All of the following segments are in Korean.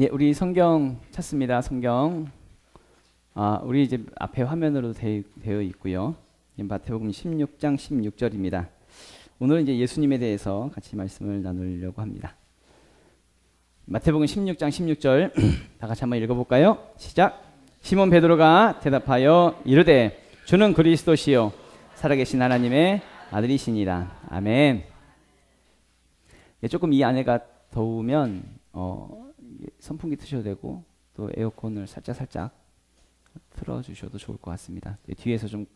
예, 우리 성경 찾습니다. 성경. 우리 이제 앞에 화면으로 되어 있고요. 마태복음 16장 16절입니다. 오늘은 이제 예수님에 대해서 같이 말씀을 나누려고 합니다. 마태복음 16장 16절 다 같이 한번 읽어볼까요? 시작. 시몬 베드로가 대답하여 이르되 주는 그리스도시요 살아계신 하나님의 아들이시니라. 아멘. 예, 조금 이 안에가 더우면 선풍기 트셔도 되고 또 에어컨을 살짝 틀어주셔도 좋을 것 같습니다. 뒤에서 좀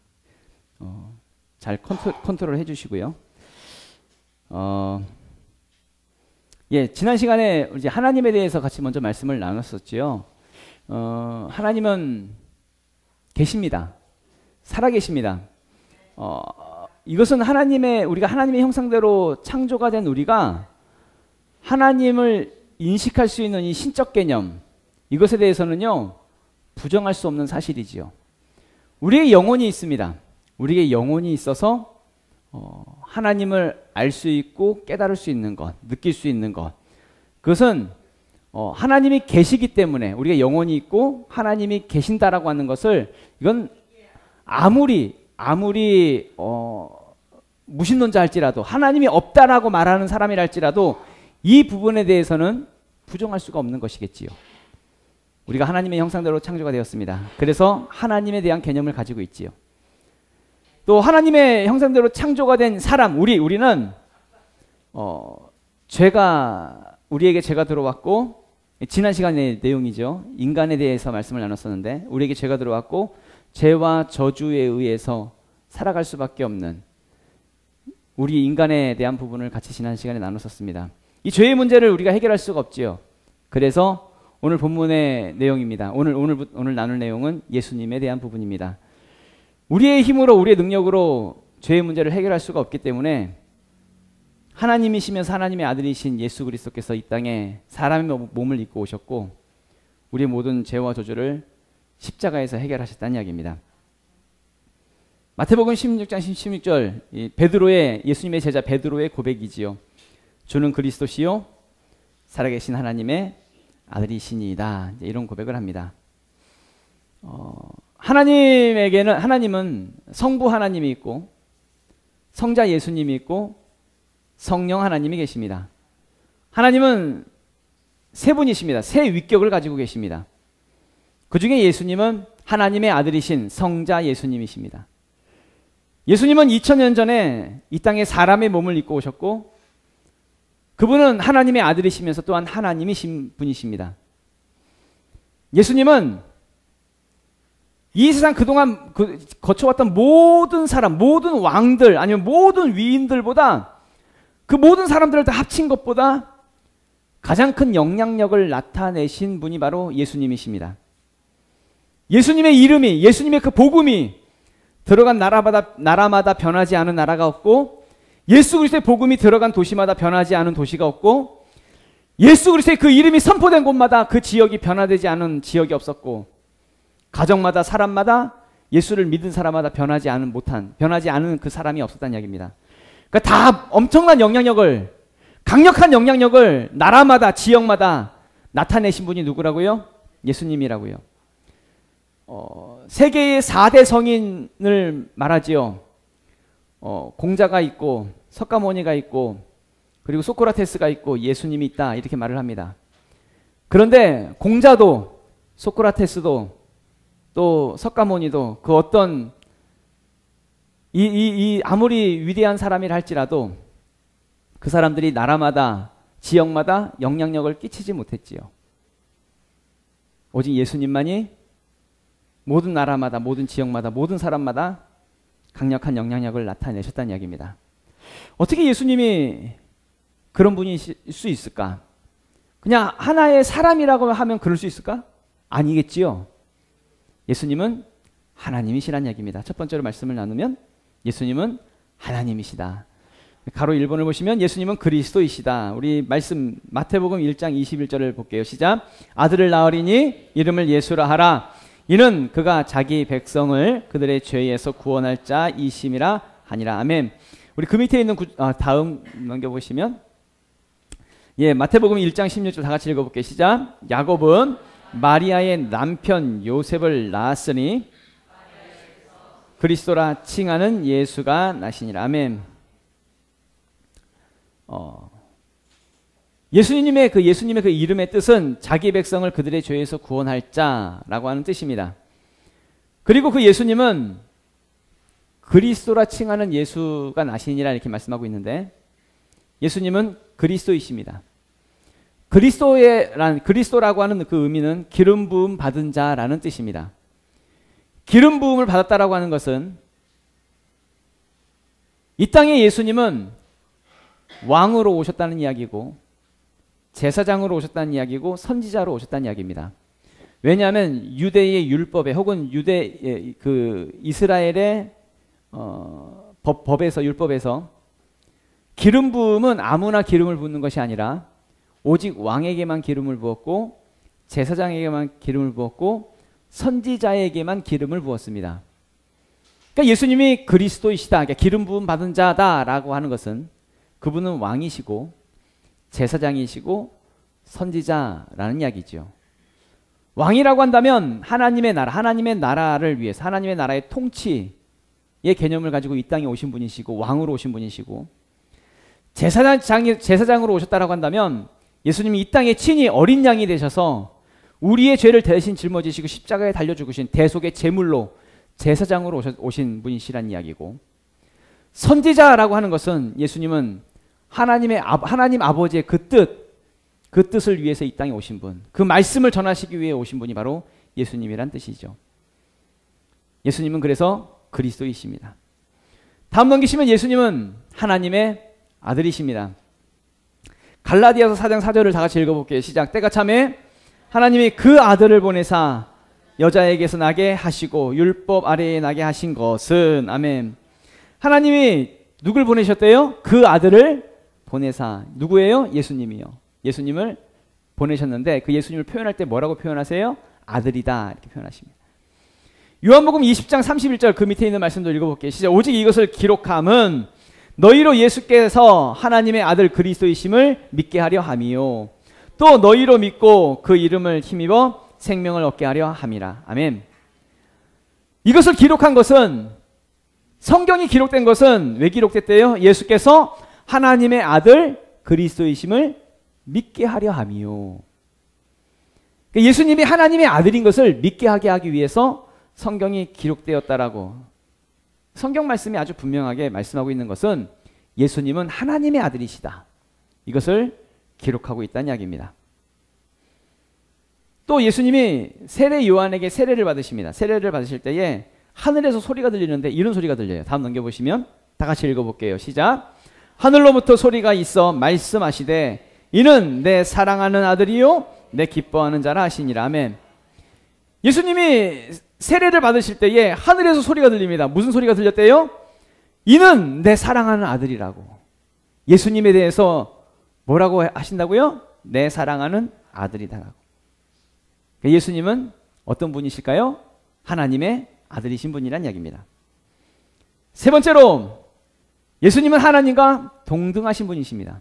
잘 컨트롤 해주시고요. 예, 지난 시간에 이제 하나님에 대해서 같이 먼저 말씀을 나눴었지요. 하나님은 계십니다. 살아계십니다. 이것은 우리가 하나님의 형상대로 창조가 된 우리가 하나님을 인식할 수 있는 이 신적 개념, 이것에 대해서는요 부정할 수 없는 사실이지요. 우리의 영혼이 있습니다. 우리의 영혼이 있어서 하나님을 알 수 있고 깨달을 수 있는 것, 느낄 수 있는 것, 그것은 하나님이 계시기 때문에 우리가 영혼이 있고 하나님이 계신다라고 하는 것을, 이건 아무리 무신론자 할지라도, 하나님이 없다라고 말하는 사람이라 할지라도 이 부분에 대해서는 부정할 수가 없는 것이겠지요. 우리가 하나님의 형상대로 창조가 되었습니다. 그래서 하나님에 대한 개념을 가지고 있지요. 또 하나님의 형상대로 창조가 된 사람, 우리는 우리에게 죄가 들어왔고, 지난 시간의 내용이죠. 인간에 대해서 말씀을 나눴었는데 우리에게 죄가 들어왔고 죄와 저주에 의해서 살아갈 수밖에 없는 우리 인간에 대한 부분을 같이 지난 시간에 나눴었습니다. 이 죄의 문제를 우리가 해결할 수가 없지요. 그래서 오늘 본문의 내용입니다. 오늘 나눌 내용은 예수님에 대한 부분입니다. 우리의 힘으로, 우리의 능력으로 죄의 문제를 해결할 수가 없기 때문에 하나님이시면서 하나님의 아들이신 예수 그리스도께서 이 땅에 사람의 몸을 입고 오셨고 우리의 모든 죄와 저주를 십자가에서 해결하셨다는 이야기입니다. 마태복음 16장 16절, 예수님의 제자 베드로의 고백이지요. 주는 그리스도시요 살아계신 하나님의 아들이시니이다. 이런 고백을 합니다. 하나님은 성부 하나님이 있고 성자 예수님이 있고 성령 하나님이 계십니다. 하나님은 세 분이십니다. 세 위격을 가지고 계십니다. 그 중에 예수님은 하나님의 아들이신 성자 예수님이십니다. 예수님은 2000년 전에 이 땅에 사람의 몸을 입고 오셨고 그분은 하나님의 아들이시면서 또한 하나님이신 분이십니다. 예수님은 이 세상 그동안 거쳐왔던 모든 사람, 모든 왕들, 아니면 모든 위인들보다, 그 모든 사람들을 다 합친 것보다 가장 큰 영향력을 나타내신 분이 바로 예수님이십니다. 예수님의 이름이, 예수님의 그 복음이 들어간 나라마다 변하지 않은 나라가 없고, 예수 그리스도의 복음이 들어간 도시마다 변하지 않은 도시가 없고, 예수 그리스도의 그 이름이 선포된 곳마다 그 지역이 변화되지 않은 지역이 없었고, 가정마다 사람마다 예수를 믿은 사람마다 변하지 않은 그 사람이 없었다는 이야기입니다. 그러니까 다 엄청난 영향력을, 강력한 영향력을 나라마다 지역마다 나타내신 분이 누구라고요? 예수님이라고요. 세계의 4대 성인을 말하지요. 공자가 있고 석가모니가 있고 그리고 소크라테스가 있고 예수님이 있다, 이렇게 말을 합니다. 그런데 공자도 소크라테스도 또 석가모니도 그 어떤 아무리 위대한 사람이라 할지라도 그 사람들이 나라마다 지역마다 영향력을 끼치지 못했지요. 오직 예수님만이 모든 나라마다, 모든 지역마다, 모든 사람마다 강력한 영향력을 나타내셨다는 이야기입니다. 어떻게 예수님이 그런 분일 수 있을까? 그냥 하나의 사람이라고 하면 그럴 수 있을까? 아니겠지요. 예수님은 하나님이시란 이야기입니다. 첫 번째로 말씀을 나누면 예수님은 하나님이시다. 가로 1번을 보시면 예수님은 그리스도이시다. 우리 말씀 마태복음 1장 21절을 볼게요. 시작. 아들을 낳으리니 이름을 예수라 하라. 이는 그가 자기 백성을 그들의 죄에서 구원할 자이심이라 하니라. 아멘. 우리 그 밑에 있는 다음 넘겨보시면 예, 마태복음 1장 16절 다 같이 읽어볼게요. 시작. 야곱은 마리아의 남편 요셉을 낳았으니 그리스도라 칭하는 예수가 나시니라. 아멘. 예수님의 그 이름의 뜻은 자기 백성을 그들의 죄에서 구원할 자라고 하는 뜻입니다. 그리고 그 예수님은 그리스도라 칭하는 예수가 나시니라 이렇게 말씀하고 있는데, 예수님은 그리스도이십니다. 그리스도라고 하는 그 의미는 기름 부음 받은 자라는 뜻입니다. 기름 부음을 받았다라고 하는 것은 이 땅에 예수님은 왕으로 오셨다는 이야기고 제사장으로 오셨다는 이야기고 선지자로 오셨다는 이야기입니다. 왜냐하면 유대의 율법에 혹은 이스라엘의 법에서 율법에서 기름 부음은 아무나 기름을 붓는 것이 아니라 오직 왕에게만 기름을 부었고 제사장에게만 기름을 부었고 선지자에게만 기름을 부었습니다. 그러니까 예수님이 그리스도이시다, 그러니까 기름 부음 받은 자다라고 하는 것은 그분은 왕이시고 제사장이시고 선지자라는 이야기죠. 왕이라고 한다면 하나님의 나라를 위해서 하나님의 나라의 통치의 개념을 가지고 이 땅에 오신 분이시고 왕으로 오신 분이시고, 제사장으로 오셨다라고 한다면 예수님이 이 땅에 친히 어린 양이 되셔서 우리의 죄를 대신 짊어지시고 십자가에 달려 죽으신 대속의 제물로 제사장으로 오신 분이시란 이야기고, 선지자라고 하는 것은 예수님은 하나님 아버지의 그 뜻을 위해서 이 땅에 오신 분, 그 말씀을 전하시기 위해 오신 분이 바로 예수님이란 뜻이죠. 예수님은 그래서 그리스도이십니다. 다음 넘기시면 예수님은 하나님의 아들이십니다. 갈라디아서 4장 4절을 다 같이 읽어볼게요. 시작. 때가 참에 하나님이 그 아들을 보내사 여자에게서 나게 하시고 율법 아래에 나게 하신 것은, 아멘. 하나님이 누굴 보내셨대요? 그 아들을 보내사. 누구예요? 예수님이요. 예수님을 보내셨는데 그 예수님을 표현할 때 뭐라고 표현하세요? 아들이다 이렇게 표현하십니다. 요한복음 20장 31절 그 밑에 있는 말씀도 읽어볼게요. 시작. 오직 이것을 기록함은 너희로 예수께서 하나님의 아들 그리스도이심을 믿게 하려 함이요 또 너희로 믿고 그 이름을 힘입어 생명을 얻게 하려 함이라. 아멘. 이것을 기록한 것은, 성경이 기록된 것은 왜 기록됐대요? 예수께서 하나님의 아들 그리스도이심을 믿게 하려 함이요. 예수님이 하나님의 아들인 것을 믿게 하기 위해서 성경이 기록되었다라고, 성경 말씀이 아주 분명하게 말씀하고 있는 것은 예수님은 하나님의 아들이시다, 이것을 기록하고 있다는 이야기입니다. 또 예수님이 세례 요한에게 세례를 받으십니다. 세례를 받으실 때에 하늘에서 소리가 들리는데 이런 소리가 들려요. 다음 넘겨보시면 다 같이 읽어볼게요. 시작. 하늘로부터 소리가 있어 말씀하시되 이는 내 사랑하는 아들이요 내 기뻐하는 자라 하시니라. 아멘. 예수님이 세례를 받으실 때에 하늘에서 소리가 들립니다. 무슨 소리가 들렸대요? 이는 내 사랑하는 아들이라고. 예수님에 대해서 뭐라고 하신다고요? 내 사랑하는 아들이다라고. 예수님은 어떤 분이실까요? 하나님의 아들이신 분이란 이야기입니다. 세 번째로 예수님은 하나님과 동등하신 분이십니다.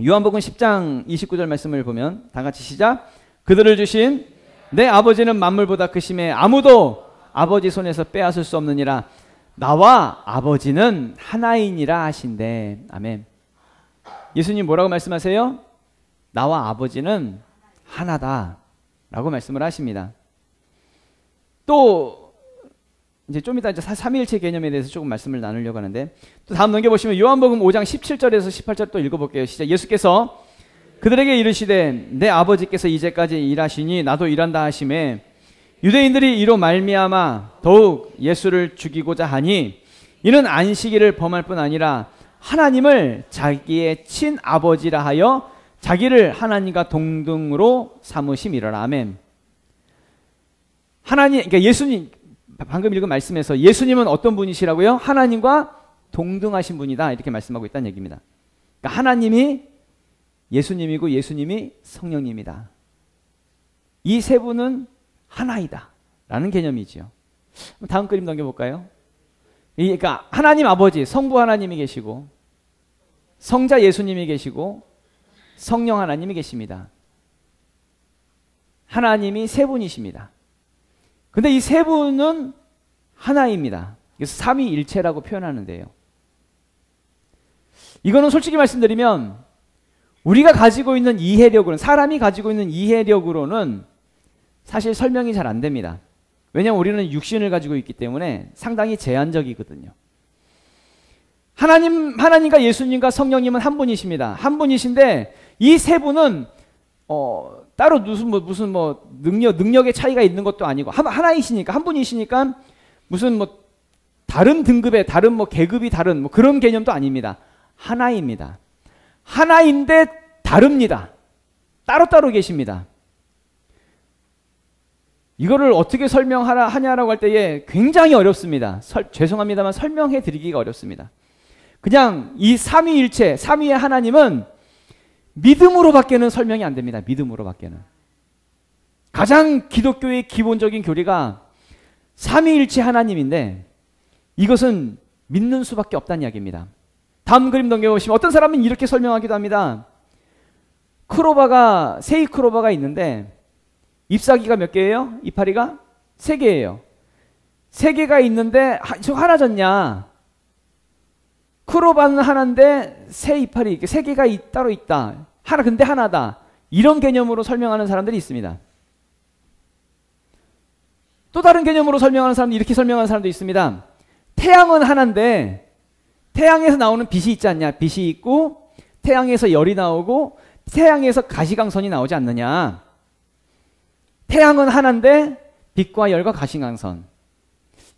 요한복음 10장 29절 말씀을 보면 다 같이 시작. 그들을 주신 내 아버지는 만물보다 크심에 아무도 아버지 손에서 빼앗을 수 없느니라. 나와 아버지는 하나이니라 하신대. 아멘. 예수님 뭐라고 말씀하세요? 나와 아버지는 하나다 라고 말씀을 하십니다. 또 이제 좀 이따 삼위일체 개념에 대해서 조금 말씀을 나누려고 하는데, 또 다음 넘겨보시면 요한복음 5장 17절에서 18절 또 읽어볼게요. 시작. 예수께서 그들에게 이르시되 내 아버지께서 이제까지 일하시니 나도 일한다 하시매 유대인들이 이로 말미암아 더욱 예수를 죽이고자 하니 이는 안식일을 범할 뿐 아니라 하나님을 자기의 친아버지라 하여 자기를 하나님과 동등으로 삼으심이라. 아멘. 하나님, 그러니까 예수님, 방금 읽은 말씀에서 예수님은 어떤 분이시라고요? 하나님과 동등하신 분이다 이렇게 말씀하고 있다는 얘기입니다. 그러니까 하나님이 예수님이고 예수님이 성령님이다. 이 세 분은 하나이다 라는 개념이죠. 다음 그림 넘겨볼까요? 그러니까 하나님 아버지, 성부 하나님이 계시고 성자 예수님이 계시고 성령 하나님이 계십니다. 하나님이 세 분이십니다. 근데 이 세 분은 하나입니다. 그래서 삼위일체라고 표현하는데요. 이거는 솔직히 말씀드리면 우리가 가지고 있는 이해력으로는, 사람이 가지고 있는 이해력으로는 사실 설명이 잘 안 됩니다. 왜냐하면 우리는 육신을 가지고 있기 때문에 상당히 제한적이거든요. 하나님과 예수님과 성령님은 한 분이십니다. 한 분이신데 이 세 분은 따로 무슨 능력의 차이가 있는 것도 아니고 하나이시니까, 한 분이시니까 무슨 다른 등급의 다른 계급이 다른 그런 개념도 아닙니다. 하나입니다. 하나인데 다릅니다. 따로따로 계십니다. 이거를 어떻게 설명하냐라고 할 때에 굉장히 어렵습니다. 죄송합니다만 설명해 드리기가 어렵습니다. 그냥 이 삼위일체, 삼위의 하나님은 믿음으로밖에는 설명이 안 됩니다. 믿음으로밖에는. 가장 기독교의 기본적인 교리가 삼위일체 하나님인데 이것은 믿는 수밖에 없다는 이야기입니다. 다음 그림 넘겨보시면 어떤 사람은 이렇게 설명하기도 합니다. 세이 크로바가 있는데 잎사귀가 몇 개예요? 이파리가? 3개예요. 3개가 있는데 하나 졌냐? 크로바는 하나인데 새 이파리 3개가 따로 있다. 근데 하나다. 이런 개념으로 설명하는 사람들이 있습니다. 또 다른 개념으로 설명하는 사람도 이렇게 설명하는 사람도 있습니다. 태양은 하나인데 태양에서 나오는 빛이 있지 않냐? 빛이 있고 태양에서 열이 나오고 태양에서 가시광선이 나오지 않느냐? 태양은 하나인데 빛과 열과 가시광선.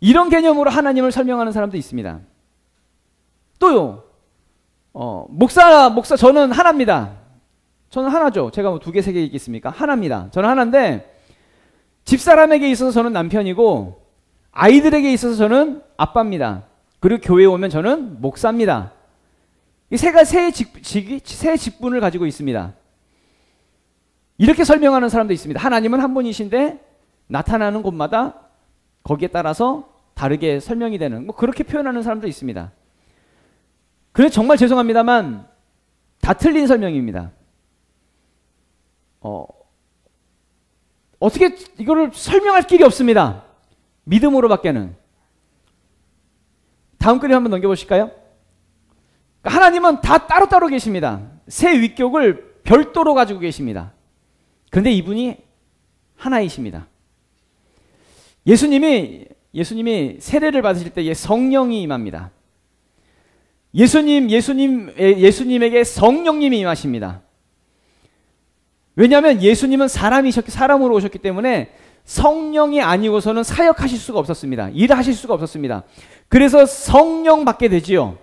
이런 개념으로 하나님을 설명하는 사람도 있습니다. 또요. 목사 저는 하나입니다. 저는 하나죠. 제가 2개, 3개 있겠습니까? 하나입니다. 저는 하나인데 집사람에게 있어서 저는 남편이고 아이들에게 있어서 저는 아빠입니다. 그리고 교회에 오면 저는 목사입니다. 이 세 직분을 가지고 있습니다. 이렇게 설명하는 사람도 있습니다. 하나님은 한 분이신데 나타나는 곳마다 거기에 따라서 다르게 설명이 되는 그렇게 표현하는 사람도 있습니다. 그래서 정말 죄송합니다만 다 틀린 설명입니다. 어떻게 이거를 설명할 길이 없습니다. 믿음으로밖에는. 다음 그림 한번 넘겨보실까요? 하나님은 다 따로따로 계십니다. 세 위격을 별도로 가지고 계십니다. 그런데 이분이 하나이십니다. 예수님이 세례를 받으실 때에 성령이 임합니다. 예수님에게 성령님이 임하십니다. 왜냐하면 예수님은 사람으로 오셨기 때문에 성령이 아니고서는 사역하실 수가 없었습니다. 일하실 수가 없었습니다. 그래서 성령 받게 되지요.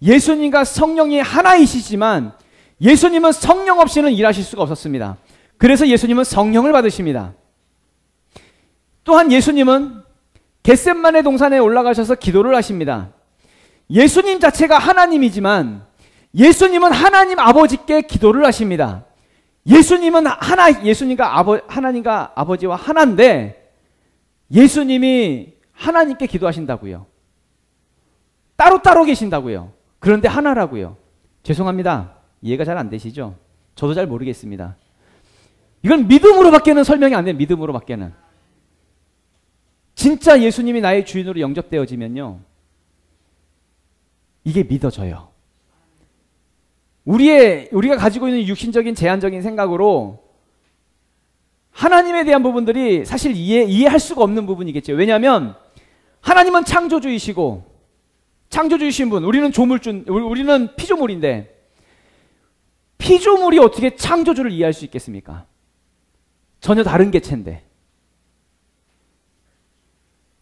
예수님과 성령이 하나이시지만 예수님은 성령 없이는 일하실 수가 없었습니다. 그래서 예수님은 성령을 받으십니다. 또한 예수님은 겟셋마네 동산에 올라가셔서 기도를 하십니다. 예수님 자체가 하나님이지만 예수님은 하나님 아버지께 기도를 하십니다. 예수님은 하나님과 아버지와 하나인데 예수님이 하나님께 기도하신다고요. 따로따로 계신다고요. 그런데 하나라고요. 죄송합니다. 이해가 잘 안 되시죠? 저도 잘 모르겠습니다. 이건 믿음으로밖에는 설명이 안 돼요. 믿음으로밖에는. 진짜 예수님이 나의 주인으로 영접되어지면요. 이게 믿어져요. 우리가 가지고 있는 육신적인 제한적인 생각으로 하나님에 대한 부분들이 사실 이해할 수가 없는 부분이겠죠. 왜냐하면 하나님은 창조주이시고 창조주이신 분, 우리는 우리는 피조물인데 피조물이 어떻게 창조주를 이해할 수 있겠습니까? 전혀 다른 개체인데.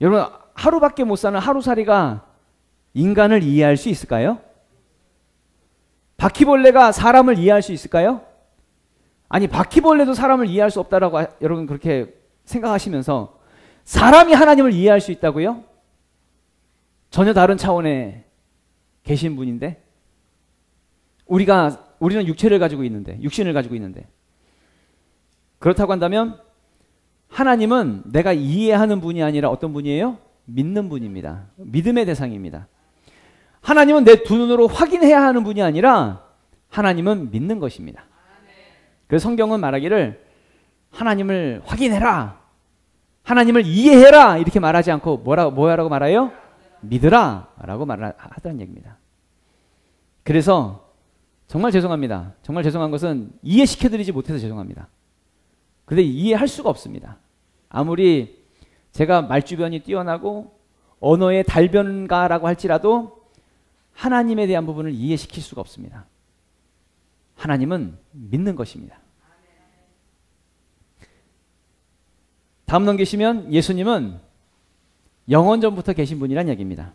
여러분, 하루밖에 못 사는 하루살이가 인간을 이해할 수 있을까요? 바퀴벌레가 사람을 이해할 수 있을까요? 아니, 바퀴벌레도 사람을 이해할 수 없다라고 여러분 그렇게 생각하시면서 사람이 하나님을 이해할 수 있다고요? 전혀 다른 차원에 계신 분인데 우리는 육신을 가지고 있는데 그렇다고 한다면 하나님은 내가 이해하는 분이 아니라 어떤 분이에요? 믿는 분입니다. 믿음의 대상입니다. 하나님은 내 두 눈으로 확인해야 하는 분이 아니라 하나님은 믿는 것입니다. 그래서 성경은 말하기를 하나님을 확인해라, 하나님을 이해해라 이렇게 말하지 않고 뭐라고 말해요? 믿으라 라고 하더란 얘기입니다. 그래서 정말 죄송합니다. 정말 죄송한 것은 이해시켜드리지 못해서 죄송합니다. 근데 이해할 수가 없습니다. 아무리 제가 말주변이 뛰어나고 언어의 달변가라고 할지라도 하나님에 대한 부분을 이해시킬 수가 없습니다. 하나님은 믿는 것입니다. 다음 넘기시면 예수님은 영원전부터 계신 분이란 얘기입니다.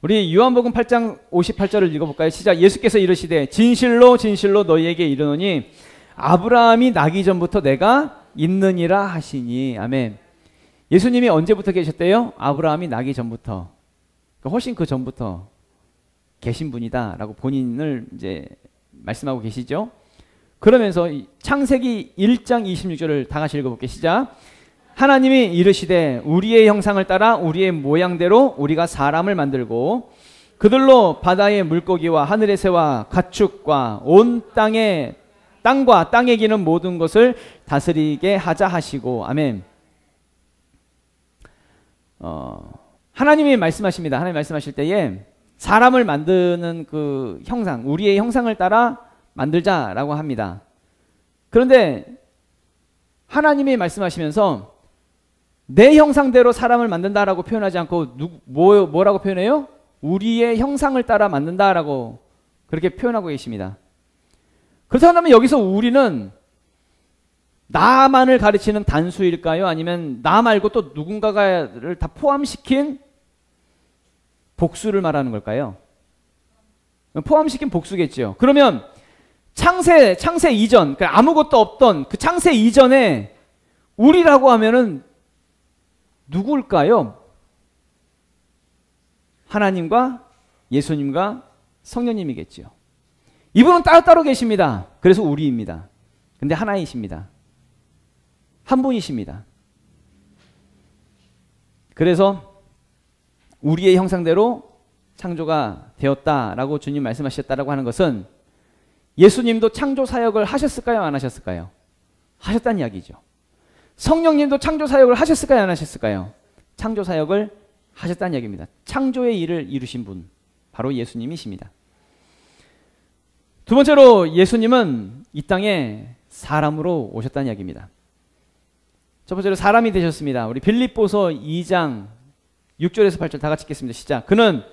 우리 요한복음 8장 58절을 읽어볼까요? 시작. 예수께서 이르시되 진실로 진실로 너희에게 이르노니 아브라함이 나기 전부터 내가 있느니라 하시니. 아멘. 예수님이 언제부터 계셨대요? 아브라함이 나기 전부터. 훨씬 그 전부터 계신 분이다 라고 본인을 이제 말씀하고 계시죠. 그러면서 창세기 1장 26절을 다 같이 읽어볼게요. 시작. 하나님이 이르시되 우리의 형상을 따라 우리의 모양대로 우리가 사람을 만들고 그들로 바다의 물고기와 하늘의 새와 가축과 온 땅과 땅에 기는 모든 것을 다스리게 하자 하시고. 아멘. 하나님이 말씀하십니다. 하나님 말씀하실 때에 사람을 만드는 그 형상, 우리의 형상을 따라 만들자라고 합니다. 그런데 하나님이 말씀하시면서 내 형상대로 사람을 만든다라고 표현하지 않고 뭐라고 표현해요? 우리의 형상을 따라 만든다라고 그렇게 표현하고 계십니다. 그렇다면 여기서 우리는 나만을 가르치는 단수일까요? 아니면 나 말고 또 누군가를 다 포함시킨 복수를 말하는 걸까요? 포함시킨 복수겠죠. 그러면 창세 이전, 그러니까 아무것도 없던 그 창세 이전에 우리라고 하면은 누구일까요? 하나님과 예수님과 성령님이겠죠. 이분은 따로따로 계십니다. 그래서 우리입니다. 근데 하나이십니다. 한 분이십니다. 그래서 우리의 형상대로 창조가 되었다라고 주님 말씀하셨다라고 하는 것은 예수님도 창조 사역을 하셨을까요? 안 하셨을까요? 하셨다는 이야기죠. 성령님도 창조 사역을 하셨을까요? 안 하셨을까요? 창조 사역을 하셨다는 이야기입니다. 창조의 일을 이루신 분, 바로 예수님이십니다. 두 번째로 예수님은 이 땅에 사람으로 오셨다는 이야기입니다. 첫 번째로 사람이 되셨습니다. 우리 빌립보서 2장 6절에서 8절 다 같이 읽겠습니다. 시작. 그는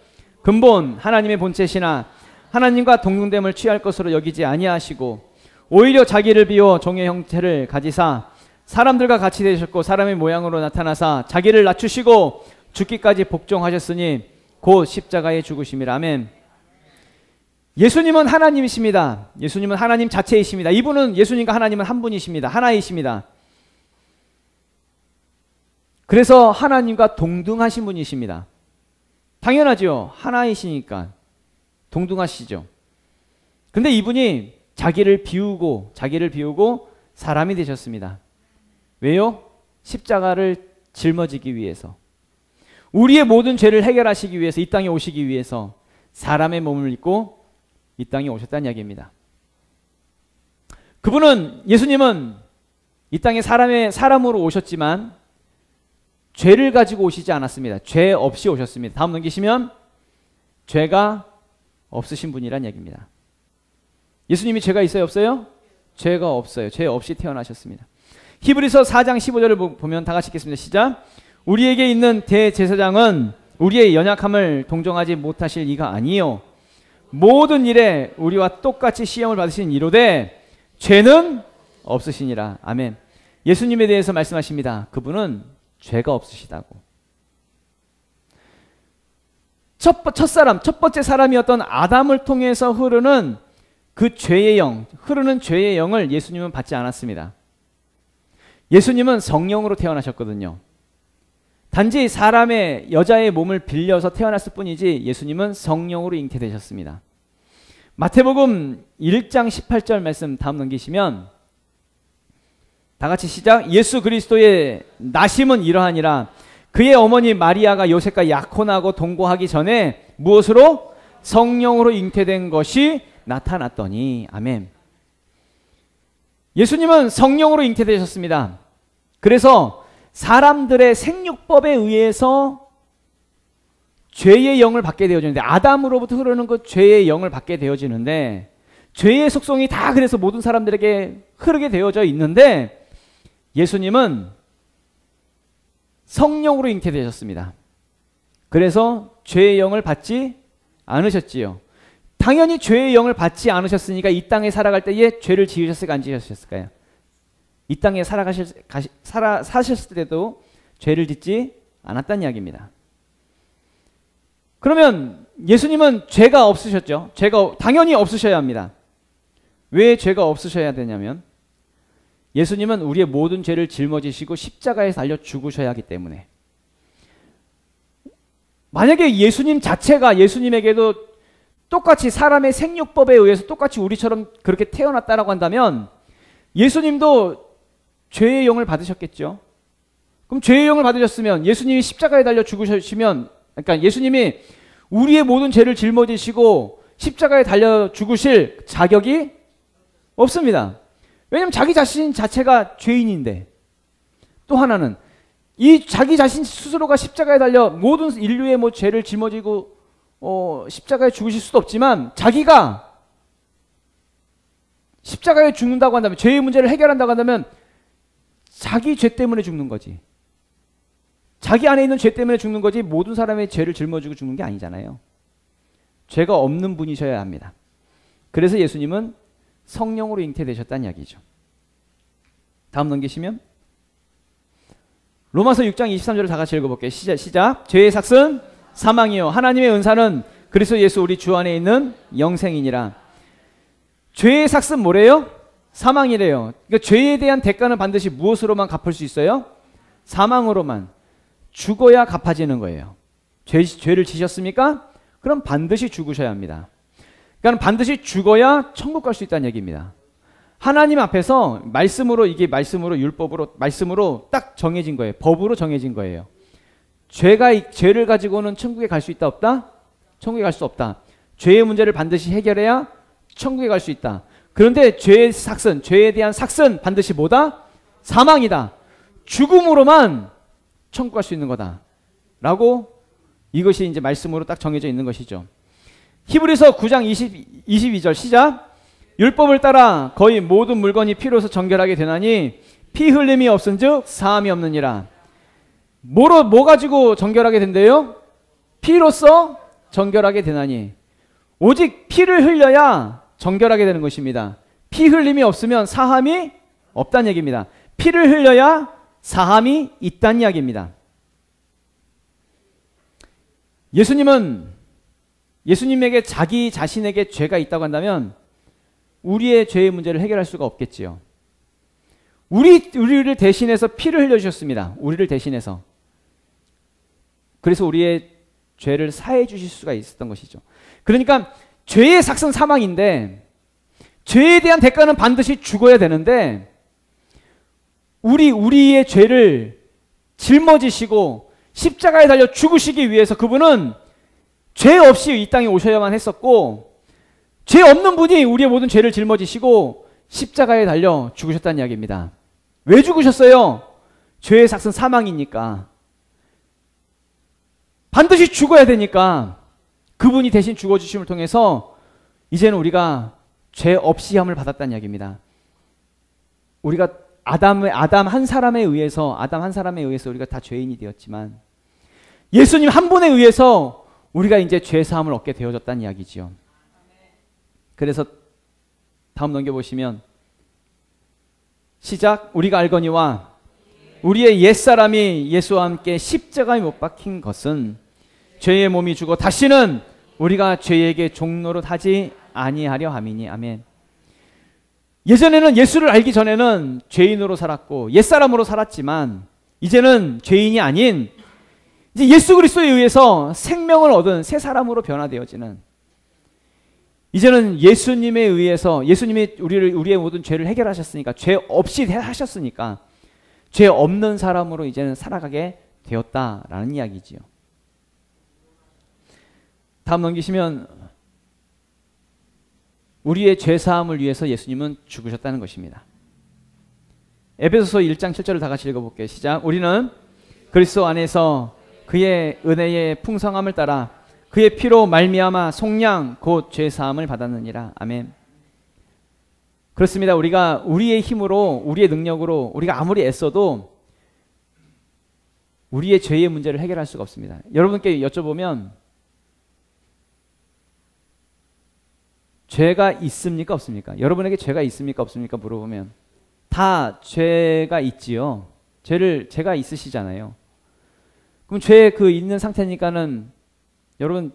근본 하나님의 본체시나 하나님과 동등됨을 취할 것으로 여기지 아니하시고 오히려 자기를 비워 종의 형체를 가지사 사람들과 같이 되셨고 사람의 모양으로 나타나사 자기를 낮추시고 죽기까지 복종하셨으니 곧 십자가에 죽으심이라. 아멘. 예수님은 하나님이십니다. 예수님은 하나님 자체이십니다. 이분은 예수님과 하나님은 한 분이십니다. 하나이십니다. 그래서 하나님과 동등하신 분이십니다. 당연하죠. 하나이시니까 동등하시죠. 근데 이분이 자기를 비우고 사람이 되셨습니다. 왜요? 십자가를 짊어지기 위해서, 우리의 모든 죄를 해결하시기 위해서, 이 땅에 오시기 위해서 사람의 몸을 입고 이 땅에 오셨다는 이야기입니다. 예수님은 이 땅에 사람으로 오셨지만 죄를 가지고 오시지 않았습니다. 죄 없이 오셨습니다. 다음 넘기시면 죄가 없으신 분이란 얘기입니다. 예수님이 죄가 있어요? 없어요? 죄가 없어요. 죄 없이 태어나셨습니다. 히브리서 4장 15절을 보면 다 같이 읽겠습니다. 시작. 우리에게 있는 대제사장은 우리의 연약함을 동정하지 못하실 이가 아니요 모든 일에 우리와 똑같이 시험을 받으신 이로되 죄는 없으시니라. 아멘. 예수님에 대해서 말씀하십니다. 그분은 죄가 없으시다고. 첫 번째 사람이었던 아담을 통해서 흐르는 그 흐르는 죄의 영을 예수님은 받지 않았습니다. 예수님은 성령으로 태어나셨거든요. 단지 여자의 몸을 빌려서 태어났을 뿐이지 예수님은 성령으로 잉태되셨습니다. 마태복음 1장 18절 말씀 다음 넘기시면 다 같이 시작. 예수 그리스도의 나심은 이러하니라. 그의 어머니 마리아가 요셉과 약혼하고 동거하기 전에 무엇으로? 성령으로 잉태된 것이 나타났더니. 아멘. 예수님은 성령으로 잉태되셨습니다. 그래서 사람들의 생육법에 의해서 죄의 영을 받게 되어지는데, 아담으로부터 흐르는 그 죄의 영을 받게 되어지는데, 죄의 속성이 다 그래서 모든 사람들에게 흐르게 되어져 있는데, 예수님은 성령으로 잉태되셨습니다. 그래서 죄의 영을 받지 않으셨지요. 당연히 죄의 영을 받지 않으셨으니까 이 땅에 살아갈 때에 죄를 지으셨을까 안 지으셨을까요? 이 땅에 사셨을 때도 죄를 짓지 않았다는 이야기입니다. 그러면 예수님은 죄가 없으셨죠. 죄가 당연히 없으셔야 합니다. 왜 죄가 없으셔야 되냐면, 예수님은 우리의 모든 죄를 짊어지시고 십자가에 달려 죽으셔야 하기 때문에. 만약에 예수님 자체가, 예수님에게도 똑같이 사람의 생육법에 의해서 똑같이 우리처럼 그렇게 태어났다라고 한다면 예수님도 죄의 영을 받으셨겠죠. 그럼 죄의 영을 받으셨으면 예수님이 십자가에 달려 죽으시면, 그러니까 예수님이 우리의 모든 죄를 짊어지시고 십자가에 달려 죽으실 자격이 없습니다. 왜냐하면 자기 자신 자체가 죄인인데, 또 하나는 이 자기 자신 스스로가 십자가에 달려 모든 인류의 뭐 죄를 짊어지고 십자가에 죽으실 수도 없지만, 자기가 십자가에 죽는다고 한다면, 죄의 문제를 해결한다고 한다면 자기 죄 때문에 죽는 거지. 자기 안에 있는 죄 때문에 죽는 거지, 모든 사람의 죄를 짊어지고 죽는 게 아니잖아요. 죄가 없는 분이셔야 합니다. 그래서 예수님은 성령으로 잉태되셨다는 이야기죠. 다음 넘기시면 로마서 6장 23절을 다 같이 읽어볼게요. 시작. 죄의 삭은 사망이요 하나님의 은사는 그리스도 예수 우리 주 안에 있는 영생이니라. 죄의 삭은 뭐래요? 사망이래요. 그러니까 죄에 대한 대가는 반드시 무엇으로만 갚을 수 있어요? 사망으로만. 죽어야 갚아지는 거예요. 죄를 지셨습니까? 그럼 반드시 죽으셔야 합니다. 그러니까 반드시 죽어야 천국 갈 수 있다는 얘기입니다. 하나님 앞에서 말씀으로, 이게 말씀으로, 율법으로, 말씀으로 딱 정해진 거예요. 법으로 정해진 거예요. 죄를 가지고는 천국에 갈 수 있다 없다? 천국에 갈 수 없다. 죄의 문제를 반드시 해결해야 천국에 갈 수 있다. 그런데 죄의 삭은, 죄에 대한 삭은 반드시 뭐다? 사망이다. 죽음으로만 천국 갈 수 있는 거다 라고, 이것이 이제 말씀으로 딱 정해져 있는 것이죠. 히브리서 9장 22절 시작. 율법을 따라 거의 모든 물건이 피로서 정결하게 되나니 피 흘림이 없은즉 사함이 없느니라. 뭐 가지고 정결하게 된대요? 피로서 정결하게 되나니. 오직 피를 흘려야 정결하게 되는 것입니다. 피 흘림이 없으면 사함이 없다는 얘기입니다. 피를 흘려야 사함이 있다는 이야기입니다. 예수님에게 자기 자신에게 죄가 있다고 한다면 우리의 죄의 문제를 해결할 수가 없겠지요. 우리를 대신해서 피를 흘려주셨습니다. 우리를 대신해서. 그래서 우리의 죄를 사해 주실 수가 있었던 것이죠. 그러니까 죄의 삭은 사망인데, 죄에 대한 대가는 반드시 죽어야 되는데, 우리의 죄를 짊어지시고 십자가에 달려 죽으시기 위해서 그분은 죄 없이 이 땅에 오셔야만 했었고, 죄 없는 분이 우리의 모든 죄를 짊어지시고 십자가에 달려 죽으셨다는 이야기입니다. 왜 죽으셨어요? 죄의 삭은 사망이니까. 반드시 죽어야 되니까 그분이 대신 죽어주심을 통해서 이제는 우리가 죄 없이 함을 받았다는 이야기입니다. 우리가 아담 한 사람에 의해서 우리가 다 죄인이 되었지만 예수님 한 분에 의해서 우리가 이제 죄 사함을 얻게 되어졌다는 이야기지요. 그래서 다음 넘겨보시면 시작. 우리가 알거니와 우리의 옛사람이 예수와 함께 십자가에 못 박힌 것은 죄의 몸이 죽어 다시는 우리가 죄에게 종노릇 하지 아니하려 함이니. 아멘. 예전에는 예수를 알기 전에는 죄인으로 살았고 옛사람으로 살았지만 이제는 죄인이 아닌 이제 예수 그리스도에 의해서 생명을 얻은 새 사람으로 변화되어지는, 이제는 예수님에 의해서, 예수님이 우리의 모든 죄를 해결하셨으니까, 죄 없이 하셨으니까 죄 없는 사람으로 이제는 살아가게 되었다라는 이야기지요. 다음 넘기시면 우리의 죄 사함을 위해서 예수님은 죽으셨다는 것입니다. 에베소서 1장 7절을 다 같이 읽어볼게요. 시작. 우리는 그리스도 안에서 그의 은혜의 풍성함을 따라 그의 피로 말미암아 속량 곧 죄사함을 받았느니라. 아멘. 그렇습니다. 우리가 우리의 힘으로 우리의 능력으로 우리가 아무리 애써도 우리의 죄의 문제를 해결할 수가 없습니다. 여러분께 여쭤보면 죄가 있습니까 없습니까? 여러분에게 죄가 있습니까 없습니까? 물어보면 다 죄가 있지요. 죄가 있으시잖아요. 그럼 죄 그 있는 상태니까는 여러분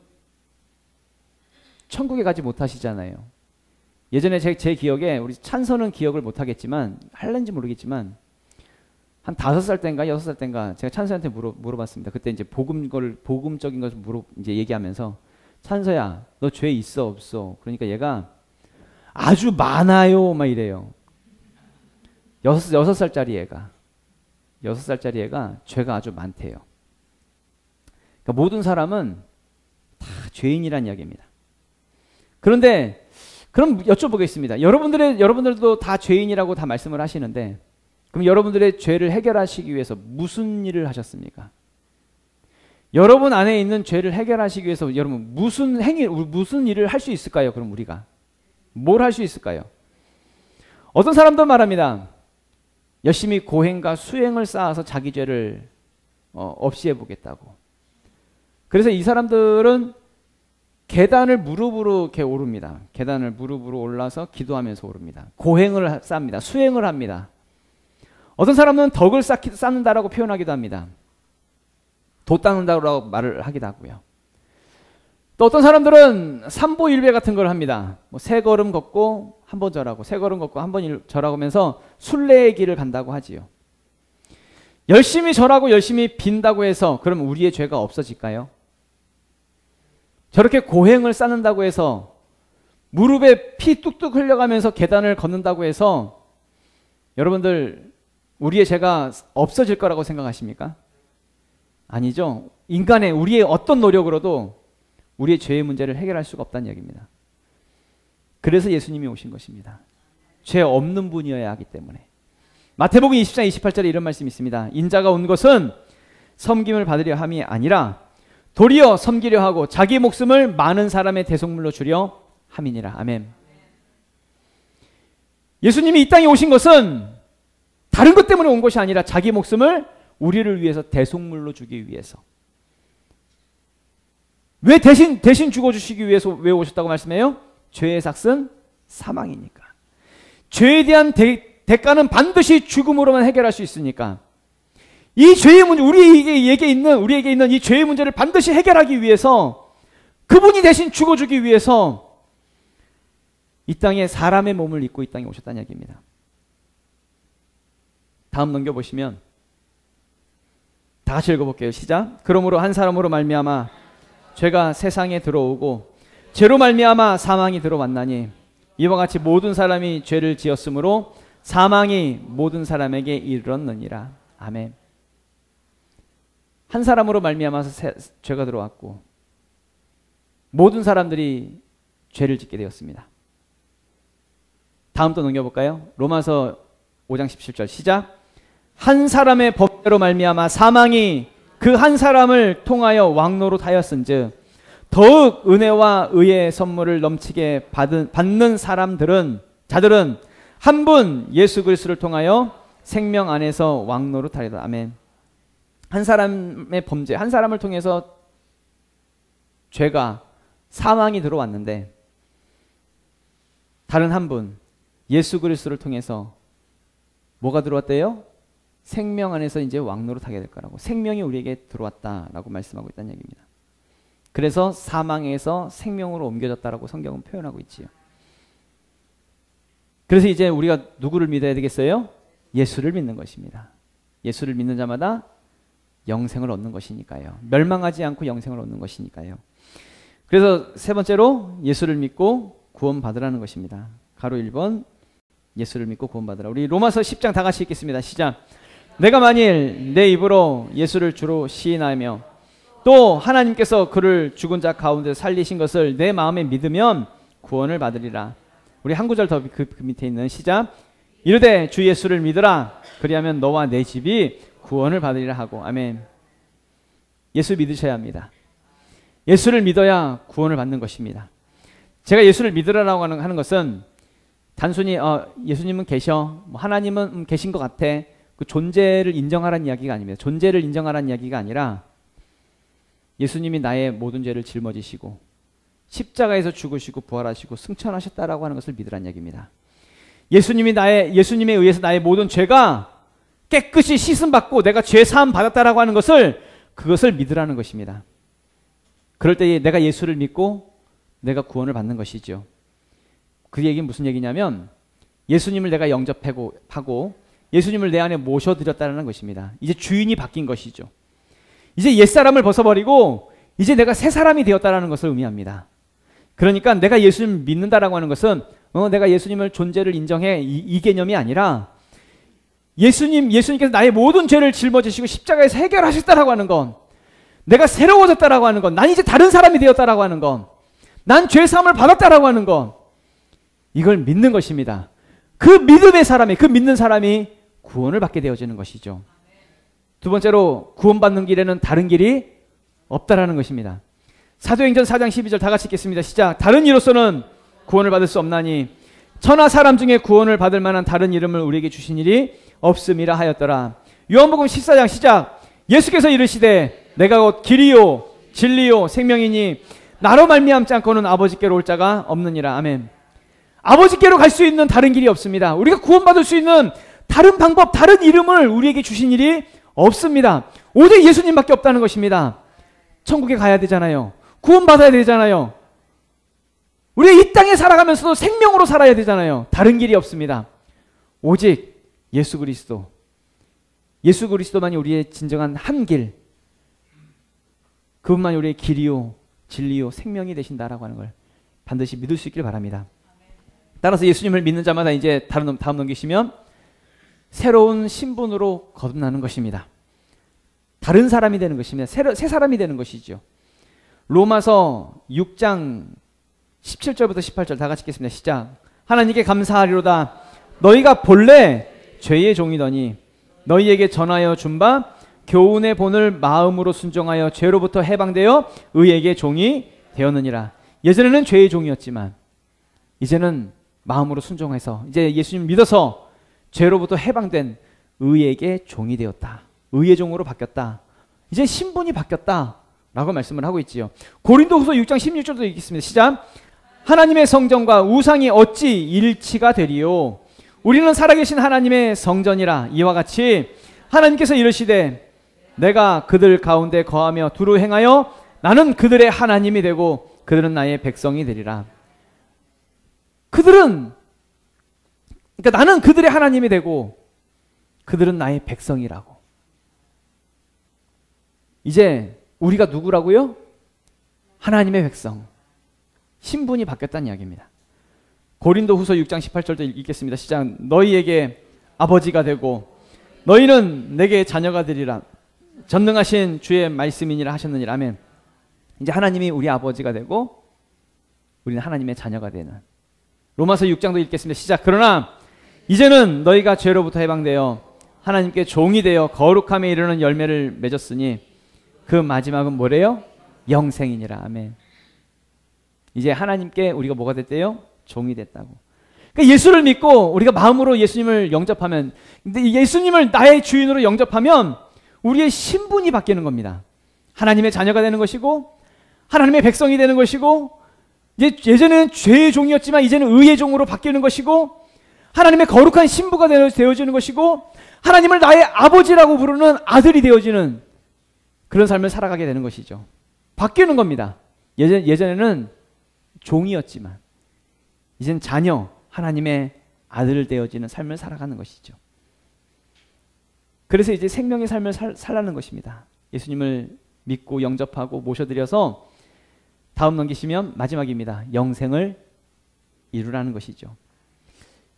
천국에 가지 못하시잖아요. 예전에 제 기억에 우리 찬서는 기억을 못하겠지만 할는지 모르겠지만 한 5살 때인가 6살 때인가 제가 찬서한테 물어봤습니다. 그때 이제 복음적인 것을 이제 얘기하면서 찬서야 너 죄 있어 없어? 그러니까 얘가 아주 많아요 막 이래요. 6살짜리 애가 6살짜리 애가 죄가 아주 많대요. 그러니까 모든 사람은 다 죄인이란 이야기입니다. 그런데 그럼 여쭤보겠습니다. 여러분들도 다 죄인이라고 다 말씀을 하시는데 그럼 여러분들의 죄를 해결하시기 위해서 무슨 일을 하셨습니까? 여러분 안에 있는 죄를 해결하시기 위해서 여러분 무슨 일을 할 수 있을까요? 그럼 우리가 뭘 할 수 있을까요? 어떤 사람도 말합니다. 열심히 고행과 수행을 쌓아서 자기 죄를 없이 해보겠다고. 그래서 이 사람들은 계단을 무릎으로 이렇게 오릅니다. 계단을 무릎으로 올라서 기도하면서 오릅니다. 고행을 쌓습니다. 수행을 합니다. 어떤 사람은 덕을 쌓는다라고 표현하기도 합니다. 도 닦는다고 말을 하기도 하고요. 또 어떤 사람들은 삼보일배 같은 걸 합니다. 뭐 세 걸음 걷고 한 번 절하고 세 걸음 걷고 한 번 절하고 하면서 순례의 길을 간다고 하지요. 열심히 절하고 열심히 빈다고 해서 그럼 우리의 죄가 없어질까요? 저렇게 고행을 쌓는다고 해서 무릎에 피 뚝뚝 흘려가면서 계단을 걷는다고 해서 여러분들 우리의 죄가 없어질 거라고 생각하십니까? 아니죠. 우리의 어떤 노력으로도 우리의 죄의 문제를 해결할 수가 없다는 얘기입니다. 그래서 예수님이 오신 것입니다. 죄 없는 분이어야 하기 때문에. 마태복음 20장 28절에 이런 말씀이 있습니다. 인자가 온 것은 섬김을 받으려 함이 아니라 도리어 섬기려 하고 자기 목숨을 많은 사람의 대속물로 주려 함이니라. 아멘. 예수님이 이 땅에 오신 것은 다른 것 때문에 온 것이 아니라 자기 목숨을 우리를 위해서 대속물로 주기 위해서. 왜 대신 죽어주시기 위해서 왜 오셨다고 말씀해요? 죄의 삭은 사망이니까. 죄에 대한 대가는 반드시 죽음으로만 해결할 수 있으니까. 이 죄의 문제, 우리에게 있는 이 죄의 문제를 반드시 해결하기 위해서 그분이 대신 죽어주기 위해서 이 땅에 사람의 몸을 입고 이 땅에 오셨다는 얘기입니다. 다음 넘겨보시면 다 같이 읽어볼게요. 시작. 그러므로 한 사람으로 말미암아 죄가 세상에 들어오고 죄로 말미암아 사망이 들어왔나니 이와 같이 모든 사람이 죄를 지었으므로 사망이 모든 사람에게 이르렀느니라. 아멘. 한 사람으로 말미암아서 죄가 들어왔고 모든 사람들이 죄를 짓게 되었습니다. 다음 또 넘겨볼까요? 로마서 5장 17절 시작. 한 사람의 법대로 말미암아 사망이 그 한 사람을 통하여 왕노로 하였은즉 더욱 은혜와 의의 선물을 넘치게 받는 자들은 한 분 예수 그리스도를 통하여 생명 안에서 왕노로 하리라. 아멘. 한 사람의 범죄, 한 사람을 통해서 죄가 사망이 들어왔는데 다른 한 분 예수 그리스도를 통해서 뭐가 들어왔대요? 생명 안에서 이제 왕노로 타게 될 거라고. 생명이 우리에게 들어왔다라고 말씀하고 있다는 얘기입니다. 그래서 사망에서 생명으로 옮겨졌다라고 성경은 표현하고 있지요. 그래서 이제 우리가 누구를 믿어야 되겠어요? 예수를 믿는 것입니다. 예수를 믿는 자마다 영생을 얻는 것이니까요. 멸망하지 않고 영생을 얻는 것이니까요. 그래서 세 번째로 예수를 믿고 구원받으라는 것입니다. 가로 1번 예수를 믿고 구원받으라. 우리 로마서 10장 다 같이 읽겠습니다. 시작. 내가 만일 내 입으로 예수를 주로 시인하며 또 하나님께서 그를 죽은 자 가운데 살리신 것을 내 마음에 믿으면 구원을 받으리라. 우리 한 구절 더 그 밑에 있는 시작. 이르되 주 예수를 믿으라. 그리하면 너와 내 집이 구원을 받으리라 하고. 아멘. 예수 믿으셔야 합니다. 예수를 믿어야 구원을 받는 것입니다. 제가 예수를 믿으라고 하는 것은 단순히 예수님은 계셔, 하나님은 계신 것 같아, 그 존재를 인정하라는 이야기가 아닙니다. 존재를 인정하라는 이야기가 아니라 예수님이 나의 모든 죄를 짊어지시고 십자가에서 죽으시고 부활하시고 승천하셨다라고 하는 것을 믿으라는 이야기입니다. 예수님에 의해서 나의 모든 죄가 깨끗이 씻음받고 내가 죄 사함 받았다라고 하는 것을, 그것을 믿으라는 것입니다. 그럴 때 내가 예수를 믿고 내가 구원을 받는 것이죠. 그 얘기는 무슨 얘기냐면 예수님을 내가 영접하고 예수님을 내 안에 모셔드렸다는 것입니다. 이제 주인이 바뀐 것이죠. 이제 옛사람을 벗어버리고 이제 내가 새 사람이 되었다는 것을 의미합니다. 그러니까 내가 예수님을 믿는다라고 하는 것은 내가 예수님을 존재를 인정해 이 개념이 아니라 예수님께서 나의 모든 죄를 짊어지시고 십자가에서 해결하셨다라고 하는 건, 내가 새로워졌다라고 하는 건, 난 이제 다른 사람이 되었다라고 하는 건, 난 죄사함을 받았다라고 하는 건, 이걸 믿는 것입니다. 그 믿음의 사람이, 그 믿는 사람이 구원을 받게 되어지는 것이죠. 두 번째로 구원받는 길에는 다른 길이 없다라는 것입니다. 사도행전 4장 12절 다 같이 읽겠습니다. 시작. 다른 이로서는 구원을 받을 수 없나니 천하 사람 중에 구원을 받을 만한 다른 이름을 우리에게 주신 일이 없음이라 하였더라. 요한복음 14장 시작. 예수께서 이르시되 내가 곧 길이요 진리요 생명이니 나로 말미암지 않고는 아버지께로 올 자가 없느니라. 아멘. 아버지께로 갈 수 있는 다른 길이 없습니다. 우리가 구원받을 수 있는 다른 방법, 다른 이름을 우리에게 주신 일이 없습니다. 오직 예수님밖에 없다는 것입니다. 천국에 가야 되잖아요. 구원받아야 되잖아요. 우리가 이 땅에 살아가면서도 생명으로 살아야 되잖아요. 다른 길이 없습니다. 오직 예수 그리스도만이 우리의 진정한 한 길, 그분만이 우리의 길이요 진리요 생명이 되신다라고 하는 걸 반드시 믿을 수 있길 바랍니다. 따라서 예수님을 믿는 자마다 이제 다음 넘기시면 새로운 신분으로 거듭나는 것입니다. 다른 사람이 되는 것입니다. 새 사람이 되는 것이죠. 로마서 6장 17절부터 18절 다 같이 읽겠습니다. 시작. 하나님께 감사하리로다. 너희가 본래 죄의 종이더니 너희에게 전하여 준 바 교훈의 본을 마음으로 순종하여 죄로부터 해방되어 의에게 종이 되었느니라. 예전에는 죄의 종이었지만 이제는 마음으로 순종해서 이제 예수님 믿어서 죄로부터 해방된 의에게 종이 되었다. 의의 종으로 바뀌었다. 이제 신분이 바뀌었다 라고 말씀을 하고 있지요. 고린도후서 6장 16절도 읽겠습니다. 시작. 하나님의 성전과 우상이 어찌 일치가 되리요. 우리는 살아계신 하나님의 성전이라. 이와 같이 하나님께서 이르시되 내가 그들 가운데 거하며 두루 행하여 나는 그들의 하나님이 되고 그들은 나의 백성이 되리라. 그러니까 나는 그들의 하나님이 되고 그들은 나의 백성이라고. 이제 우리가 누구라고요? 하나님의 백성. 신분이 바뀌었다는 이야기입니다. 고린도후서 6장 18절도 읽겠습니다. 시작. 너희에게 아버지가 되고 너희는 내게 자녀가 되리라. 전능하신 주의 말씀이니라 하셨느니라. 아멘. 이제 하나님이 우리 아버지가 되고 우리는 하나님의 자녀가 되는. 로마서 6장도 읽겠습니다. 시작. 그러나 이제는 너희가 죄로부터 해방되어 하나님께 종이 되어 거룩함에 이르는 열매를 맺었으니 그 마지막은 뭐래요? 영생이니라. 아멘. 이제 하나님께 우리가 뭐가 됐대요? 종이 됐다고. 그러니까 예수를 믿고 우리가 마음으로 예수님을 영접하면, 근데 예수님을 나의 주인으로 영접하면 우리의 신분이 바뀌는 겁니다. 하나님의 자녀가 되는 것이고 하나님의 백성이 되는 것이고, 예전에는 죄의 종이었지만 이제는 의의 종으로 바뀌는 것이고, 하나님의 거룩한 신부가 되어지는 것이고, 하나님을 나의 아버지라고 부르는 아들이 되어지는 그런 삶을 살아가게 되는 것이죠. 바뀌는 겁니다. 예전에는 종이었지만 이제는 자녀, 하나님의 아들 되어지는 삶을 살아가는 것이죠. 그래서 이제 생명의 삶을 살라는 것입니다. 예수님을 믿고 영접하고 모셔드려서 다음 넘기시면 마지막입니다. 영생을 이루라는 것이죠.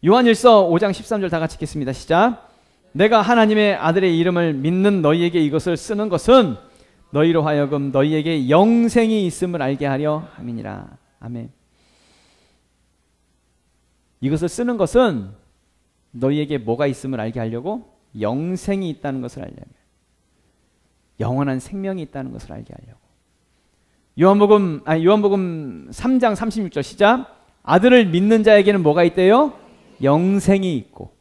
요한일서 5장 13절 다 같이 읽겠습니다. 시작. 내가 하나님의 아들의 이름을 믿는 너희에게 이것을 쓰는 것은 너희로 하여금 너희에게 영생이 있음을 알게 하려 함이니라. 아멘. 이것을 쓰는 것은 너희에게 뭐가 있음을 알게 하려고? 영생이 있다는 것을 알려고, 영원한 생명이 있다는 것을 알게 하려고. 요한복음 3장 36절 시작. 아들을 믿는 자에게는 뭐가 있대요? 영생이 있고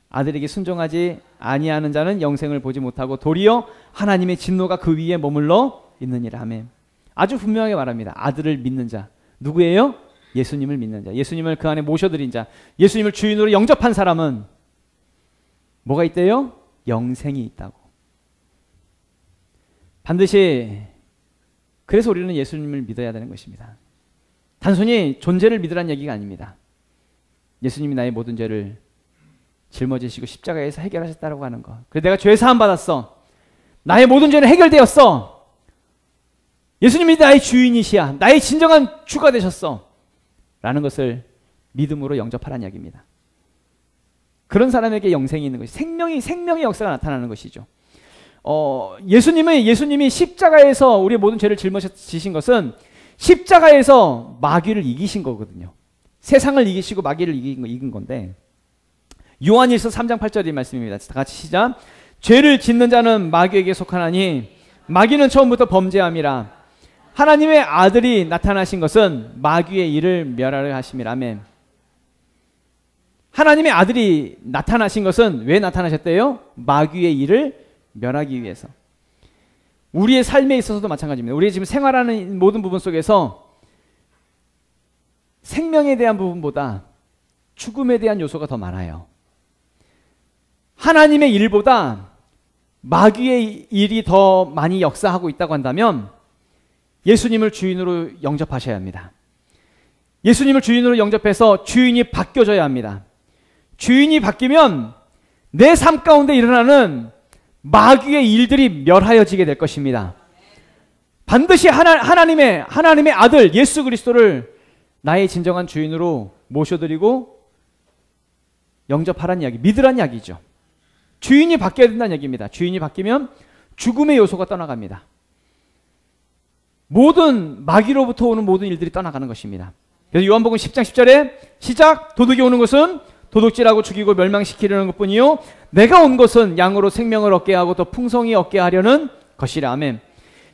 아들에게 순종하지 아니하는 자는 영생을 보지 못하고 도리어 하나님의 진노가 그 위에 머물러 있느니라. 아멘. 아주 분명하게 말합니다. 아들을 믿는 자. 누구예요? 예수님을 믿는 자. 예수님을 그 안에 모셔들인 자. 예수님을 주인으로 영접한 사람은 뭐가 있대요? 영생이 있다고. 반드시 그래서 우리는 예수님을 믿어야 되는 것입니다. 단순히 존재를 믿으라는 얘기가 아닙니다. 예수님이 나의 모든 죄를 짊어지시고 십자가에서 해결하셨다고 하는 것. 그래서 내가 죄 사함 받았어. 나의 모든 죄는 해결되었어. 예수님이 나의 주인이시야. 나의 진정한 주가 되셨어. 라는 것을 믿음으로 영접하라는 이야기입니다. 그런 사람에게 영생이 있는 것이 생명의 역사가 나타나는 것이죠. 예수님이 십자가에서 우리의 모든 죄를 짊어지신 것은 십자가에서 마귀를 이기신 거거든요. 세상을 이기시고 마귀를 이긴 건데, 요한일서 3장 8절의 말씀입니다. 다 같이 시작. 죄를 짓는 자는 마귀에게 속하나니 마귀는 처음부터 범죄함이라. 하나님의 아들이 나타나신 것은 마귀의 일을 멸하려 하심이라. 아멘. 하나님의 아들이 나타나신 것은 왜 나타나셨대요? 마귀의 일을 멸하기 위해서. 우리의 삶에 있어서도 마찬가지입니다. 우리의 지금 생활하는 모든 부분 속에서 생명에 대한 부분보다 죽음에 대한 요소가 더 많아요. 하나님의 일보다 마귀의 일이 더 많이 역사하고 있다고 한다면 예수님을 주인으로 영접하셔야 합니다. 예수님을 주인으로 영접해서 주인이 바뀌어져야 합니다. 주인이 바뀌면 내 삶 가운데 일어나는 마귀의 일들이 멸하여지게 될 것입니다. 반드시 하나님의 아들 예수 그리스도를 나의 진정한 주인으로 모셔드리고 영접하라는 이야기, 믿으라는 이야기죠. 주인이 바뀌어야 된다는 얘기입니다. 주인이 바뀌면 죽음의 요소가 떠나갑니다. 모든 마귀로부터 오는 모든 일들이 떠나가는 것입니다. 그래서 요한복음 10장 10절에 시작. 도둑이 오는 것은 도둑질하고 죽이고 멸망시키려는 것뿐이요 내가 온 것은 양으로 생명을 얻게 하고 더 풍성히 얻게 하려는 것이라. 아멘.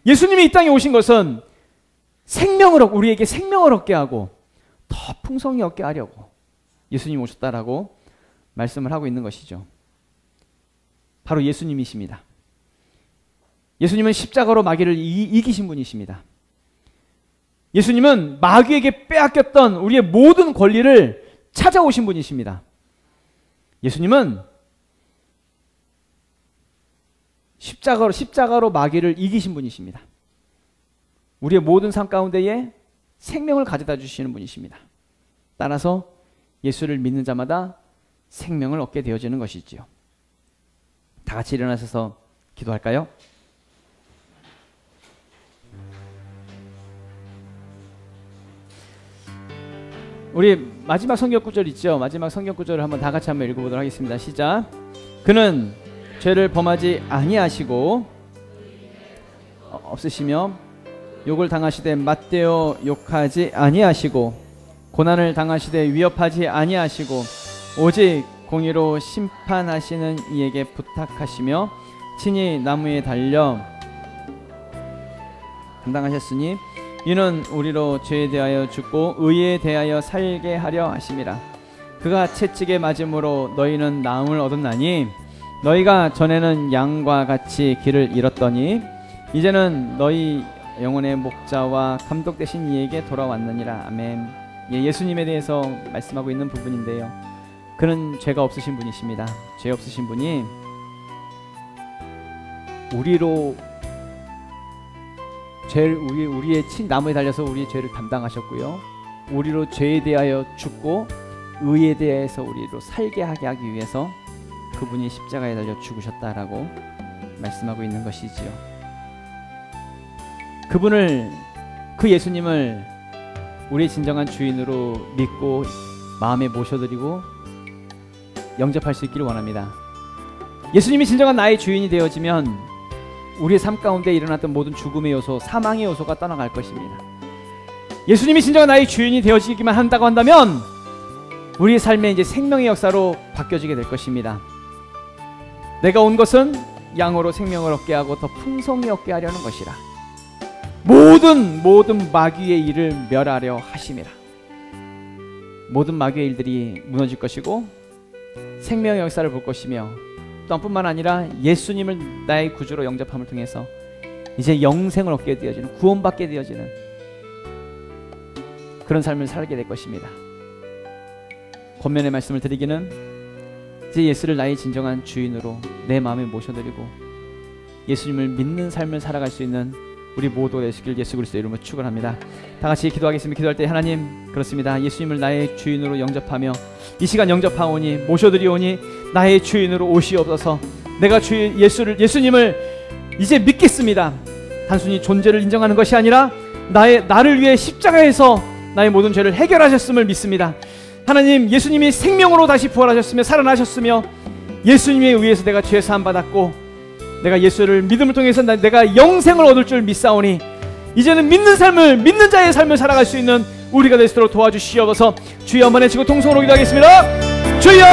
예수님이 이 땅에 오신 것은 우리에게 생명을 얻게 하고 더 풍성히 얻게 하려고 예수님이 오셨다라고 말씀을 하고 있는 것이죠. 바로 예수님이십니다. 예수님은 십자가로 마귀를 이기신 분이십니다. 예수님은 마귀에게 빼앗겼던 우리의 모든 권리를 찾아오신 분이십니다. 예수님은 십자가로 마귀를 이기신 분이십니다. 우리의 모든 삶 가운데에 생명을 가져다 주시는 분이십니다. 따라서 예수를 믿는 자마다 생명을 얻게 되어지는 것이지요. 다 같이 일어나셔서 기도할까요? 우리 마지막 성경 구절 있죠? 마지막 성경 구절을 다 같이 한번 읽어보도록 하겠습니다. 시작. 그는 죄를 범하지 아니하시고 없으시며 욕을 당하시되 맞대어 욕하지 아니하시고 고난을 당하시되 위협하지 아니하시고 오직 공의로 심판하시는 이에게 부탁하시며 친히 나무에 달려 담당하셨으니 이는 우리로 죄에 대하여 죽고 의에 대하여 살게 하려 하심이라. 그가 채찍에 맞음으로 너희는 나음을 얻었나니 너희가 전에는 양과 같이 길을 잃었더니 이제는 너희 영혼의 목자와 감독 되신 이에게 돌아왔느니라. 아멘. 예수님에 대해서 말씀하고 있는 부분인데요. 그는 죄가 없으신 분이십니다. 죄 없으신 분이 우리로 우리의 나무에 달려서 우리의 죄를 담당하셨고요. 우리로 죄에 대하여 죽고 의에 대해서 우리로 살게 하기 위해서 그분이 십자가에 달려 죽으셨다라고 말씀하고 있는 것이지요. 그 예수님을 우리의 진정한 주인으로 믿고 마음에 모셔드리고 영접할 수 있기를 원합니다. 예수님이 진정한 나의 주인이 되어지면 우리의 삶 가운데 일어났던 모든 죽음의 요소, 사망의 요소가 떠나갈 것입니다. 예수님이 진정한 나의 주인이 되어지기만 한다고 한다면 우리의 삶에 이제 생명의 역사로 바뀌어지게 될 것입니다. 내가 온 것은 양으로 생명을 얻게 하고 더 풍성히 얻게 하려는 것이라. 모든 마귀의 일을 멸하려 하심이라. 모든 마귀의 일들이 무너질 것이고 생명의 역사를 볼 것이며, 또한 뿐만 아니라 예수님을 나의 구주로 영접함을 통해서 이제 영생을 얻게 되어지는, 구원받게 되어지는 그런 삶을 살게 될 것입니다. 권면의 말씀을 드리기는, 이제 예수를 나의 진정한 주인으로 내 마음에 모셔드리고 예수님을 믿는 삶을 살아갈 수 있는 우리 모두가 되시길 예수 그리스도의 이름으로 축원합니다. 다 같이 기도하겠습니다. 기도할 때 하나님, 그렇습니다. 예수님을 나의 주인으로 영접하며 이 시간 영접하오니, 모셔드리오니 나의 주인으로 오시옵소서. 내가 예수님을 이제 믿겠습니다. 단순히 존재를 인정하는 것이 아니라 나를 위해 십자가에서 나의 모든 죄를 해결하셨음을 믿습니다. 하나님, 예수님이 생명으로 다시 부활하셨으며 살아나셨으며 예수님에 의해서 내가 죄 사함 받았고 내가 예수를 믿음을 통해서 내가 영생을 얻을 줄 믿사오니 이제는 믿는 자의 삶을 살아갈 수 있는 우리가 될 수 있도록 도와주시옵소서. 주여, 한번 외치고 통성으로 기도하겠습니다. 주여!